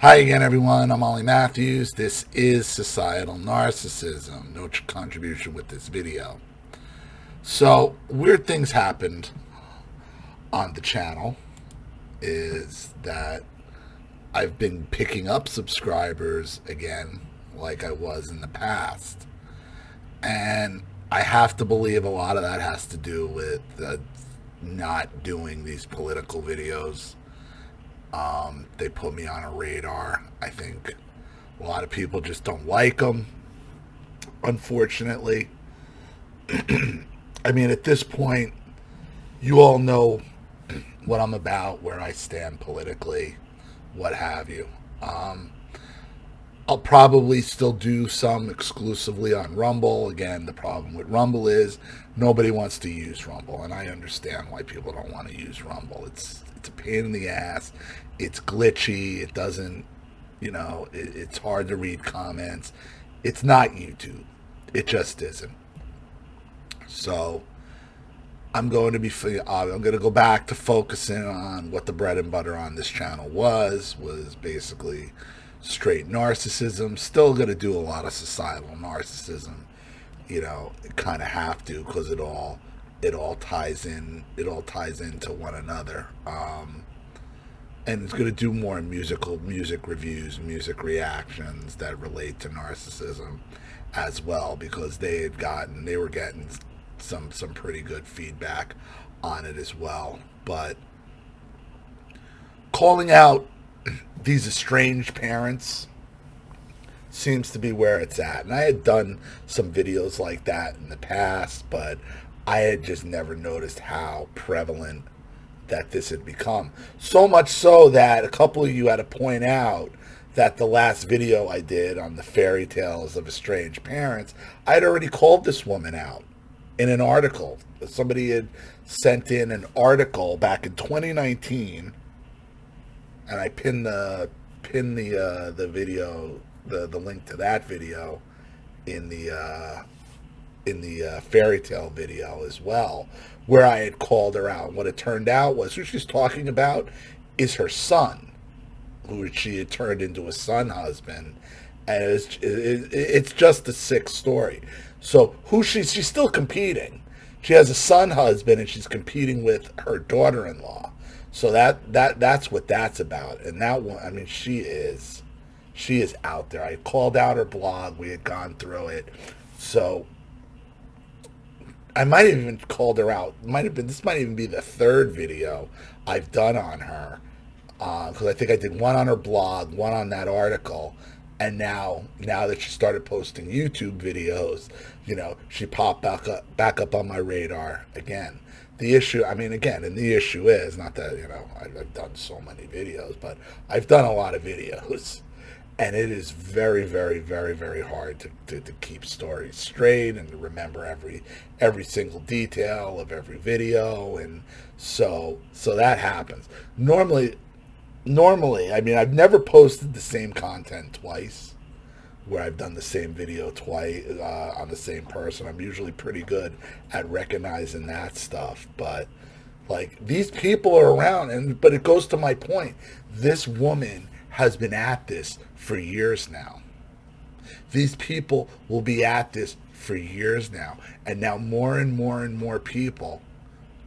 Hi again, everyone. I'm Ollie Matthews. This is Societal Narcissism. No contribution with this video. So, weird things happened on the channel is that I've been picking up subscribers again like I was in the past. And I have to believe a lot of that has to do with not doing these political videos. They put me on a radar. I think a lot of people just don't like them, unfortunately. I mean, at this point, you all know what I'm about, where I stand politically, what have you. I'll probably still do some exclusively on Rumble. Again, the problem with Rumble is nobody wants to use Rumble, and I understand why people don't want to use Rumble. It's a pain in the ass. It's glitchy. It doesn't, it's hard to read comments. It's not YouTube. It just isn't. So I'm going to go back to focusing on what the bread and butter on this channel was basically straight narcissism. Still going to do a lot of societal narcissism. Kind of have to, because it all ties in. It all ties into one another. And it's going to do more music reviews, music reactions that relate to narcissism as well, because they were getting some pretty good feedback on it as well. But calling out these estranged parents seems to be where it's at. And I had done some videos like that in the past, but I had just never noticed how prevalent that this had become. So much so that a couple of you had to point out that the last video I did on the fairy tales of estranged parents, I'd already called this woman out in an article. Somebody had sent in an article back in 2019, and I pinned the video, the link to that video in the fairy tale video as well, where I had called her out. What it turned out was who she's talking about is her son, who she had turned into a son husband, and it's just a sick story. So she's still competing. She has a son husband, and she's competing with her daughter-in-law. So that's what that's about. And that one, I mean, she is out there. I called out her blog. We had gone through it. So I might have even called her out. This might even be the third video I've done on her, because I think I did one on her blog, one on that article, and now that she started posting YouTube videos, she popped back up on my radar again. The issue, and the issue is not that I've done so many videos, but I've done a lot of videos. And it is very, very, very, very hard to keep stories straight and to remember every single detail of every video. And so that happens. Normally, I've never posted the same content twice, where I've done the same video twice on the same person. I'm usually pretty good at recognizing that stuff. But like, these people are around, but it goes to my point. This woman has been at this for years now. These people will be at this for years now. And now more and more and more people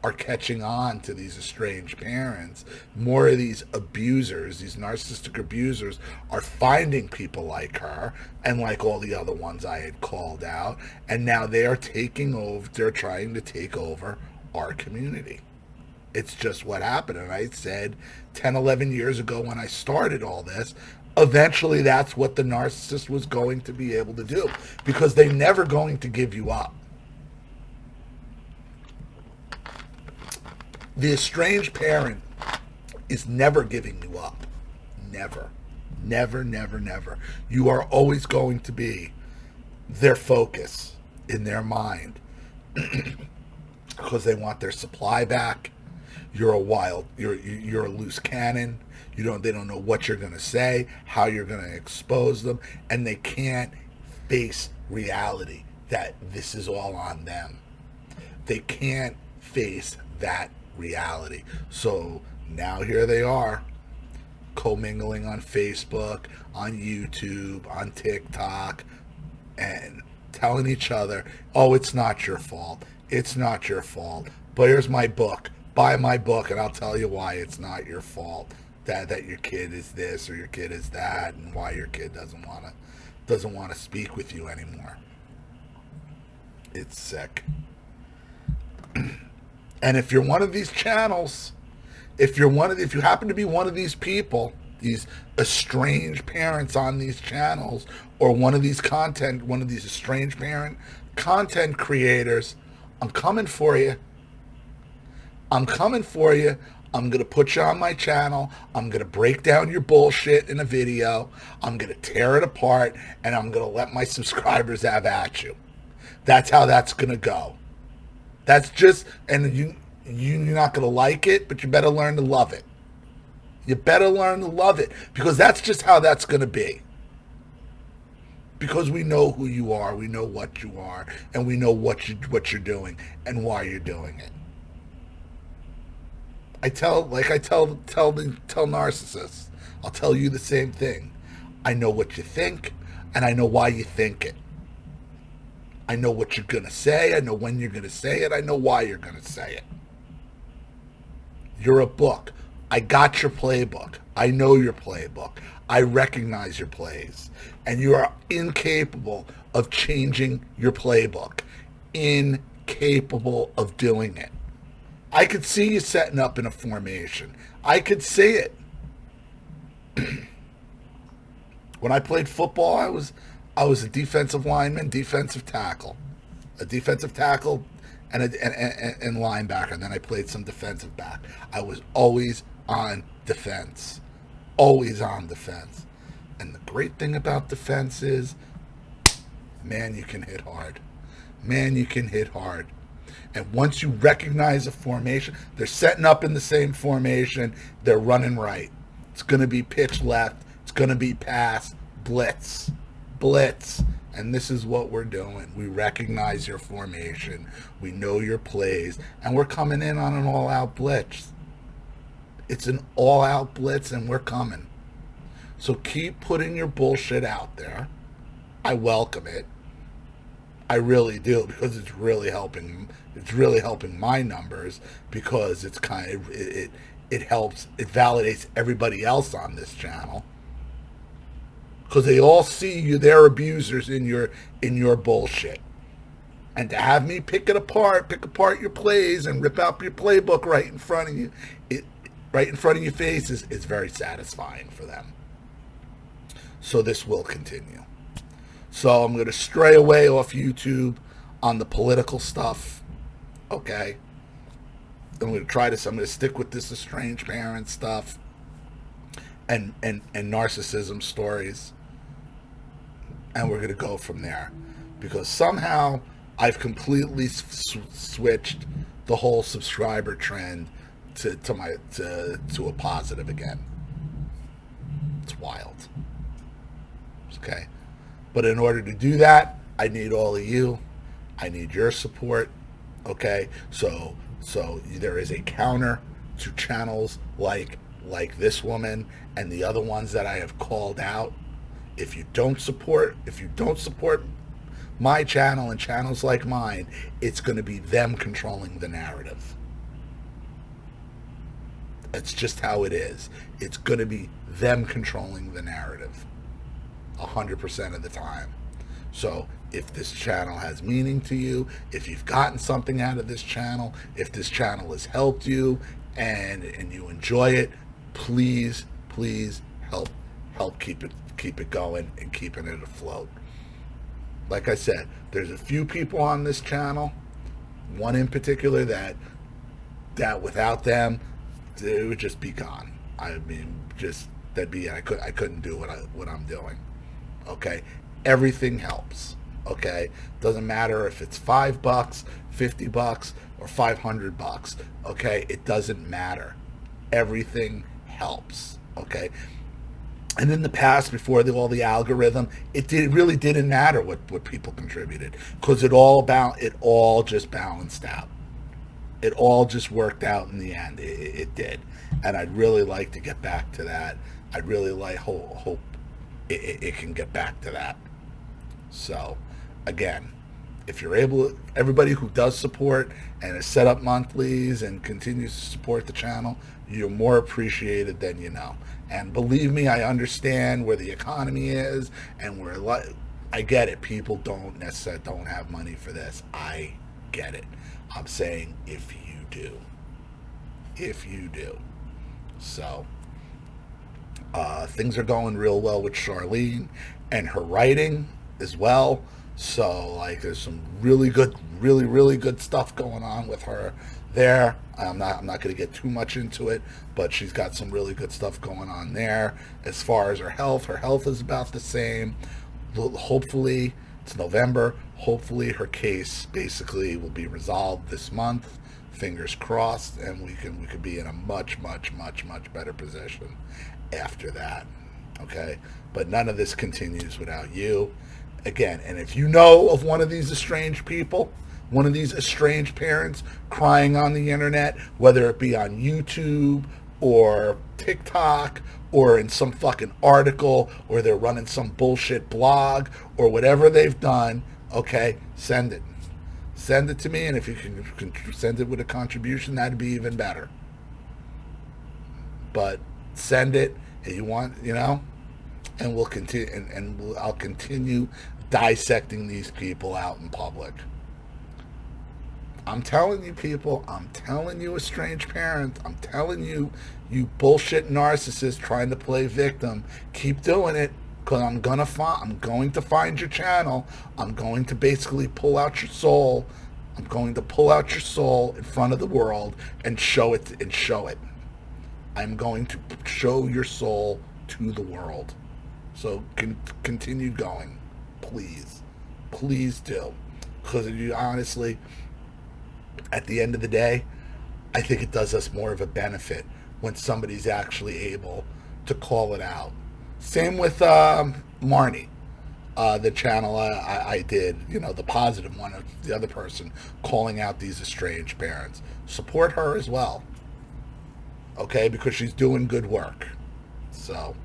are catching on to these estranged parents. More of these abusers, these narcissistic abusers, are finding people like her and like all the other ones I had called out. And now they are taking over, they're trying to take over our community. It's just what happened. And I said 10, 11 years ago when I started all this, eventually that's what the narcissist was going to be able to do, because they're never going to give you up. The estranged parent is never giving you up. Never. Never, never, never. You are always going to be their focus in their mind because they want their supply back. You're a loose cannon. They don't know what you're going to say, how you're going to expose them, and they can't face reality that this is all on them. They can't face that reality. So now here they are, commingling on Facebook, on YouTube, on TikTok, and telling each other, oh, it's not your fault. It's not your fault. But here's my book. Buy my book and I'll tell you why it's not your fault. That your kid is this or your kid is that, and why your kid doesn't want to speak with you anymore. It's sick. And if you're one of these channels, if you happen to be one of these people, these estranged parents on these channels, or one of these estranged parent content creators, I'm coming for you. I'm coming for you. I'm going to put you on my channel. I'm going to break down your bullshit in a video. I'm going to tear it apart, and I'm going to let my subscribers have at you. That's how that's going to go. That's just, and you're not going to like it, but you better learn to love it. You better learn to love it, because that's just how that's going to be. Because we know who you are, we know what you are, and we know what you're doing and why you're doing it. I tell narcissists, I'll tell you the same thing. I know what you think, and I know why you think it. I know what you're going to say. I know when you're going to say it. I know why you're going to say it. You're a book. I got your playbook. I know your playbook. I recognize your plays. And you are incapable of changing your playbook. Incapable of doing it. I could see you setting up in a formation. I could see it. When I played football, I was a defensive lineman, defensive tackle. A defensive tackle and linebacker. And then I played some defensive back. I was always on defense. Always on defense. And the great thing about defense is, man, you can hit hard. Man, you can hit hard. And once you recognize a formation, they're setting up in the same formation. They're running right. It's going to be pitch left. It's going to be pass, blitz. Blitz. And this is what we're doing. We recognize your formation. We know your plays. And we're coming in on an all-out blitz. It's an all-out blitz, and we're coming. So keep putting your bullshit out there. I welcome it. I really do, because it's really helping. It's really helping my numbers, because it's kind of it helps. It validates everybody else on this channel, because they all see you. They're abusers in your bullshit. And to have me pick apart your plays and rip out your playbook right in front of you, right in front of your face is very satisfying for them. So this will continue. So I'm going to stray away off YouTube on the political stuff. Okay. I'm going to try this. I'm going to stick with this estranged parent stuff and narcissism stories. And we're going to go from there. Because somehow I've completely switched the whole subscriber trend to a positive again. It's wild. Okay. But in order to do that, I need all of you. I need your support. Okay. So there is a counter to channels like this woman and the other ones that I have called out. If you don't support my channel and channels like mine, it's going to be them controlling the narrative. That's just how it is. It's going to be them controlling the narrative 100% of the time. So if this channel has meaning to you, if you've gotten something out of this channel, if this channel has helped you and you enjoy it, please help keep it going and keeping it afloat. Like I said, there's a few people on this channel, one in particular that without them, it would just be gone. I mean, I couldn't do what I'm doing. Okay, everything helps. Okay, doesn't matter if it's $5, $50, or $500. Okay, it doesn't matter. Everything helps. Okay. And in the past, before all the algorithm, it really didn't matter what people contributed, because it all just balanced out. it all just worked out in the end. It did. And I'd really like to get back to that. I'd really hope it can get back to that. So, again, if you're able, everybody who does support and has set up monthlies and continues to support the channel, you're more appreciated than you know. And believe me, I understand where the economy is and I get it. People don't have money for this. I get it. I'm saying if you do. So, things are going real well with Charlene and her writing as well. So, like, there's some really good stuff going on with her there. I'm not going to get too much into it, but she's got some really good stuff going on there. As far as her health is about the same. Hopefully, it's November. Hopefully, her case basically will be resolved this month. Fingers crossed, and we could be in a much better position after that. Okay, but none of this continues without you. Again, and if you know of one of these estranged people, one of these estranged parents crying on the internet, whether it be on YouTube or TikTok or in some fucking article, or they're running some bullshit blog or whatever they've done, okay, send it. Send it to me, and if you can send it with a contribution, that'd be even better. But send it, and you want, and we'll continue, and I'll continue dissecting these people out in public. I'm telling you, people. I'm telling you, estranged parents. I'm telling you, you bullshit narcissist trying to play victim. Keep doing it, because I'm going to find your channel. I'm going to basically pull out your soul. I'm going to pull out your soul in front of the world and show it. I'm going to show your soul to the world. So continue going, please. Please do. Because honestly, at the end of the day, I think it does us more of a benefit when somebody's actually able to call it out. Same with Marnie, the channel I did, the positive one of the other person calling out these estranged parents. Support her as well, okay, because she's doing good work. So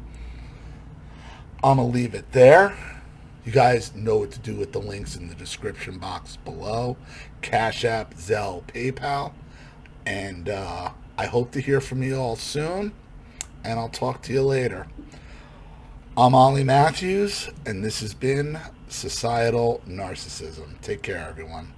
I'm going to leave it there. You guys know what to do with the links in the description box below. Cash App, Zelle, PayPal. And I hope to hear from you all soon. And I'll talk to you later. I'm Ollie Matthews, and this has been Societal Narcissism. Take care, everyone.